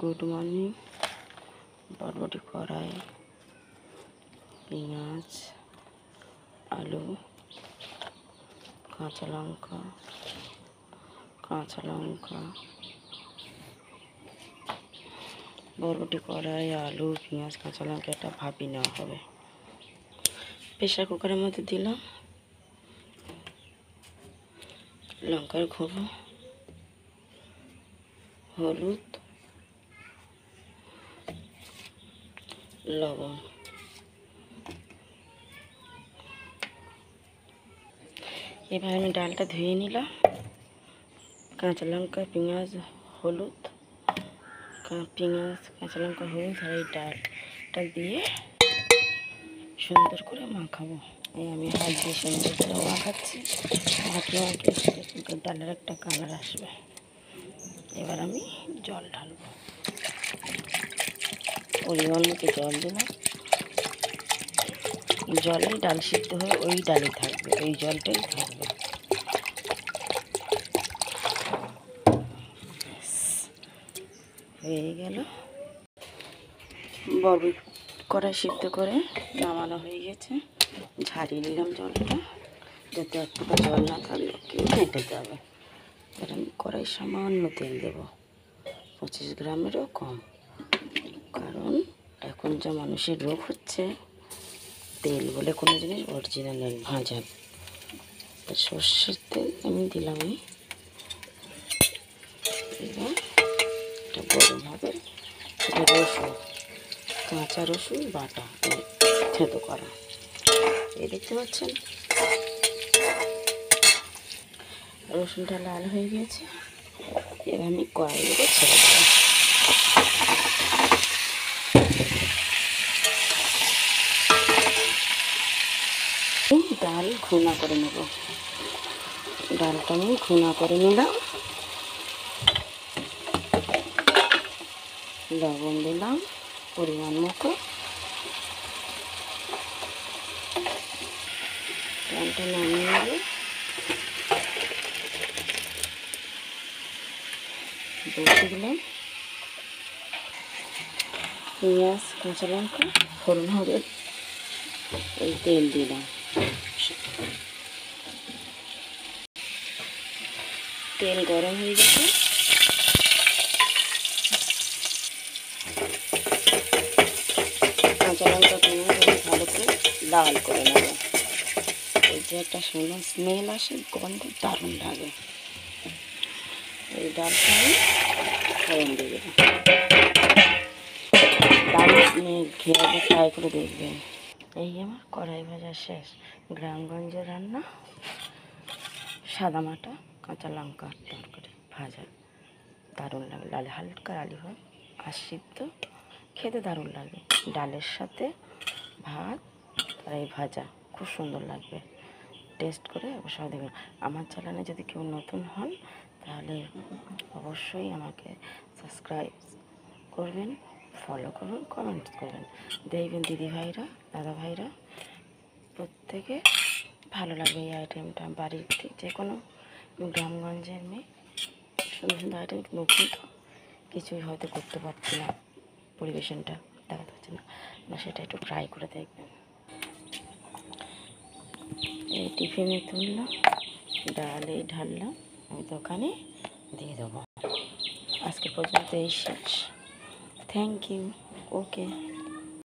Good morning. বরবটি কড়াই, পেঁয়াজ, আলু, কাঁচা লঙ্কা, বরবটি কড়াই, আলু, পেঁয়াজ, কাঁচা লঙ্কা এটা ভাপি নেওয়া হবে। প্রেশার কুকারের মধ্যে দিলাম লঙ্কার গুঁড়ো, হলুদ, লবণ। এবার আমি ডালটা ধুয়ে নিলাম। কাঁচা লঙ্কা, পেঁয়াজ, হলুদ, কাঁচা লঙ্কা, হলুদ আর এই ডালটা দিয়ে সুন্দর করে মাখাবো। এই আমি হাত দিয়ে সুন্দর করে মাখাচ্ছি। ডালের একটা কালার আসবে। এবার আমি জল ঢালবো, পরিমাণ মতো জল দিলাম। জলে ডাল সিদ্ধ হয়ে ওই ডালে থাকবে, ওই জলটাই থাকবে। হয়ে গেল। বরবটি কড়াই সিদ্ধ করে নামানো হয়ে গেছে। ঝারিয়ে নিলাম জলটা, যাতে একটু জল না থাকলে ফেটে যাবে। এবার আমি কড়াই সামান্য তেল দেবো, 25 গ্রামেরও কম। কারণ এখন যা মানুষের রোগ হচ্ছে, তেল বলে কোনো জিনিস অরিজিনাল নেই, ভাজা। সর্ষের তেল আমি দিলাম। এবার এটা গরম হবে। রসুন, কাঁচা রসুন বাটা থেতো করা, এই দেখতে পাচ্ছেন রসুনটা লাল হয়ে গেছে। এবার আমি কড়াইয়ের উপর ছেড়ে দেবো। ডাল ঘুনা করে নেব। ডালটা আমি ঘুনা করে নিলাম। লবণ দিলাম পরিমাণ মতো। ডালটা নামিয়ে নেব। বসে দিলাম পেঁয়াজ, কাঁচা লঙ্কা, ফোড়ন হবে। এই তেল দিলাম, তেল গরম হয়ে গেছে। কাঁচা লঙ্কা পেঁয়াজ ভালো করে লাল করে নেব। এই যে একটা সুন্দর স্মেল আসে, গন্ধ দারুণ লাগে। এই ডালটা আমি ফোড়ন দিয়ে দেবো। ডাল খেয়ে ট্রাই করে দেখবেন। এই আমার কড়াই ভাজা শেষ। গ্রামগঞ্জের রান্না, সাদামাটা কাঁচা লঙ্কা তরকারি ভাজা, দারুণ লাগে। ডালে হালকা আলু হয় আর সিদ্ধ, খেতে দারুণ লাগে। ডালের সাথে ভাত আর এই ভাজা খুব সুন্দর লাগবে। টেস্ট করে অবশ্যই দেখবেন। আমার চ্যানেলে যদি কেউ নতুন হন তাহলে অবশ্যই আমাকে সাবস্ক্রাইব করবেন, ফলো করবেন, কমেন্ট করবেন। দেখবেন দিদিভাইরা, দাদাভাইরা প্রত্যেকে ভালো লাগবে এই আইটেমটা। বাড়ির যে কোনো গ্রামগঞ্জের মেয়ে সুন্দর সুন্দর আইটেম, নতুন তো কিছুই হয়তো করতে পারছি না, পরিবেশনটা দেখাতে পারছি না, সেটা একটু ট্রাই করে দেখবেন। এই টিফিনে তুললাম, ডালে ঢাললাম, আমি দোকানে দিয়ে দেবো। আজকে পর্যন্ত এই শেষ। Thank you. ওকে।